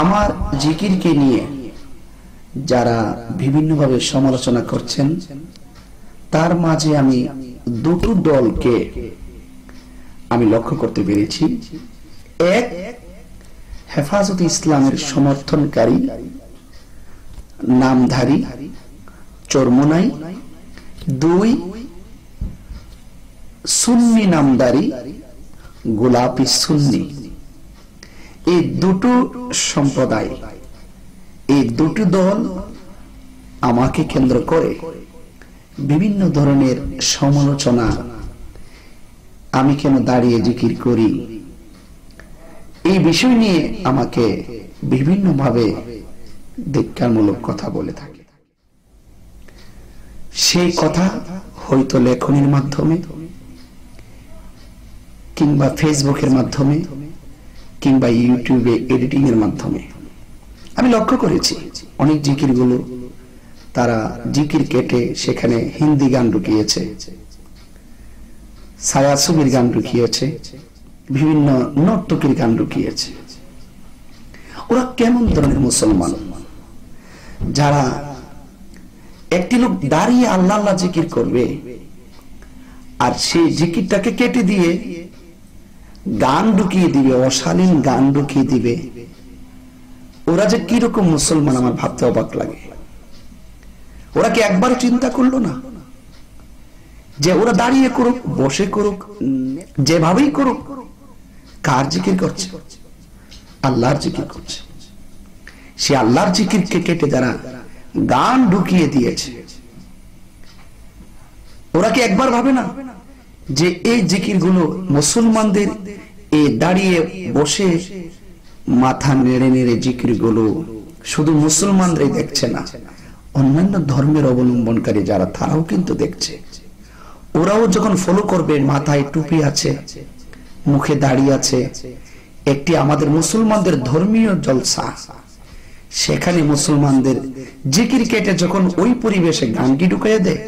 আমার জিকিরকে নিয়ে যারা বিভিন্নভাবে সমালোচনা করছেন, তার মাঝে আমি দুটো দলকে আমি লক্ষ্য করতে পেরেছি। এক, হেফাজতে ইসলামের সমর্থনকারী নামধারী চরমোনাই। দুই, সুন্নি নামধারী গোলাপি সুন্নি। এই দুটো সম্প্রদায়, এই দুটো দল আমাকে কেন্দ্র করে বিভিন্ন ধরনের সমালোচনা, আমি কেন দাঁড়িয়ে জিকির করি, এই বিষয় নিয়ে আমাকে বিভিন্নভাবে ধিক্কারমূলক কথা বলে থাকে। সেই কথা হয়তো লেখনের মাধ্যমে কিংবা ফেসবুকের মাধ্যমে কিংবা ইউটিউবে এডিটিং এর মাধ্যমে আমি লক্ষ্য করেছি। অনেক জিকির গুলো তারা জিকির কেটে সেখানে হিন্দি গান ঢুকিয়েছে, ছায়াছবির গান ঢুকিয়েছে, বিভিন্ন নর্তকীর গান ঢুকিয়েছে। ওরা কেমন ধরনের মুসলমান যারা একটি লোক দাঁড়িয়ে আল্লাহ আল্লাহ জিকির করবে আর সেই জিকিরটাকে কেটে দিয়ে গান ঢুকিয়ে দিবে, অশালীন গান ঢুকিয়ে দিবে। ওরা যে কিরকম মুসলমান আমার ভাবতে অবাক লাগে। ওরা কি একবার চিন্তা করলো না যে ওরা দাঁড়িয়ে করুক, বসে করুক, যেভাবেই করুক, কার জিকির করছে? আল্লাহর জিকির করছে। সে আল্লাহর জিকিরকে কেটে যারা গান ঢুকিয়ে দিয়েছে, ওরা কি একবার ভাবে না যে এই জিকির গুলো মুসলমানদের এই দাঁড়িয়ে বসে মাথা নেড়ে নেড়ে জিকির গুলো শুধু মুসলমানরাই দেখছে না, অন্যান্য ধর্মের অবলম্বনকারী যারা তারাও কিন্তু দেখছে। ওরাও যখন ফলো করবে, মাথায় টুপি আছে, মুখে দাড়ি আছে, একটি আমাদের মুসলমানদের ধর্মীয় জলসা, সেখানে মুসলমানদের জিকির কেটে যখন ওই পরিবেশে গানটি ঢুকিয়ে দেয়,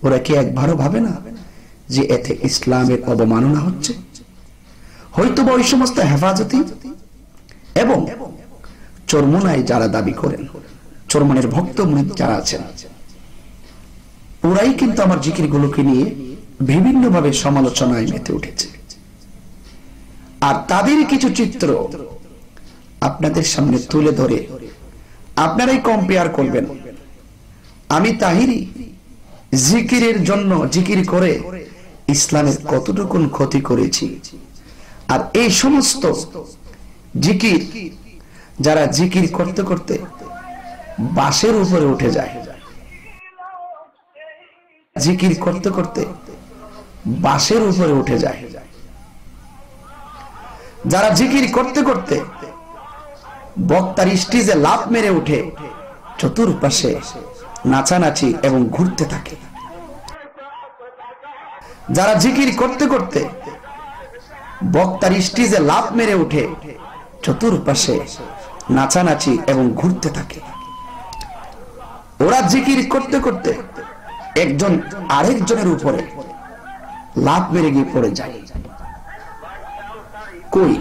ওরা কি একবারও ভাবে না যে এতে ইসলামের অবমাননা হচ্ছে? হয়তো বা ওই সমস্ত হেফাজতি এবং চরমোনাই যারা দাবি করেন, চরমনের ভক্ত মুরিদ যারা আছেন, ওরাই কিন্তু আমার জিকির গুলোকে নিয়ে বিভিন্ন ভাবে সমালোচনায় মেতে উঠেছে। আর তাদের কিছু চিত্র আপনাদের সামনে তুলে ধরে আপনারাই কম্পেয়ার করবেন। আমি তাহিরি জিকিরের জন্য জিকির করে ইসলামের কতটুকুন ক্ষতি করেছি, আর এই সমস্ত জিকির যারা জিকির করতে করতে বাঁশের উপরে উঠে যায়, জিকির করতে করতে বাঁশের উপরে উঠে যায়, যারা জিকির করতে করতে বক্তার স্টেজে লাফ মেরে উঠে চতুর্পাশে নাচানাচি এবং ঘুরতে থাকে, যারা জিকির করতে করতে বক্তার স্টেজে লাফ মেরে উঠে চতুর্পাশে নাচানাচি এবং ঘুরতে থাকে, ওরা জিকির করতে করতে একজন আরেকজনের উপরে লাফ মেরে গিয়ে পড়ে যায়। কই,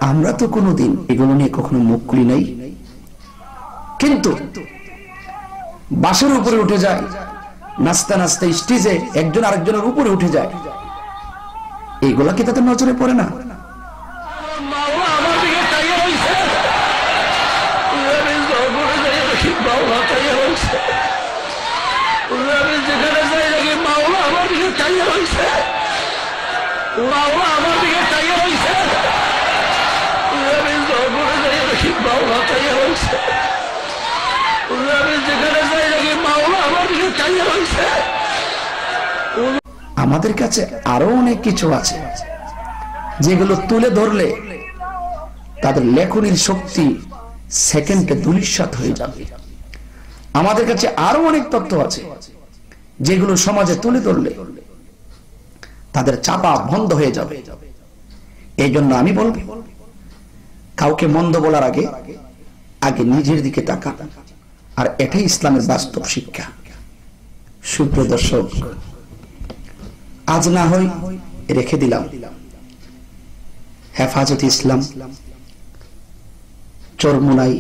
আমরা তো কোনোদিন এগুলো নিয়ে কখনো মুখ খুলি নাই, কিন্তু বাসের উপরে উঠে যায়, নাচতে নাচতে স্টেজে একজন আরেকজনের উপরে উঠে যায়, এইগুলা কি তাদের নজরে পড়ে না? আমাদের কাছে আরো অনেক কিছু আছে যেগুলো তুলে ধরলে তাদের লেখনির শক্তি সেকেন্ডে ধূলিসাৎ হয়ে যাবে। আমাদের কাছে আরো অনেক তথ্য আছে যেগুলো সমাজে তুলে ধরলে তাদের চাপা বন্ধ হয়ে যাবে। এই জন্য আমি বলবো, কাউকে মন্দ বলার আগে আগে নিজের দিকে তাকান, আর এটাই ইসলামের বাস্তব শিক্ষা। সুপ্রিয় দর্শক, আজ না হয় রেখে দিলাম হেফাজতে ইসলাম চরমোনাই,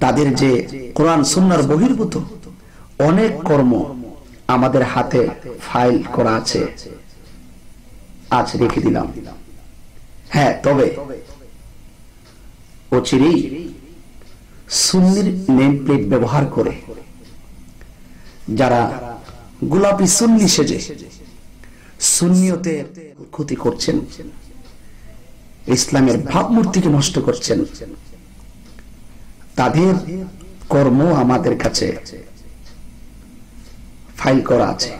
তাদের যে কোরআন সুন্নাহর বহির্ভূত অনেক কর্ম আমাদের হাতে ফাইল করা আছে, আজ রেখে দিলাম। হ্যাঁ, তবে অচিরেই সুন্নির নেম প্লেট ব্যবহার করে যারা গোলাপি সুন্নি সেজে সুন্নিয়তের ক্ষতি করছেন, ইসলামের ভাবমূর্তিকে নষ্ট করছেন, তাদের কর্ম আমাদের কাছে ফাইল করা আছে।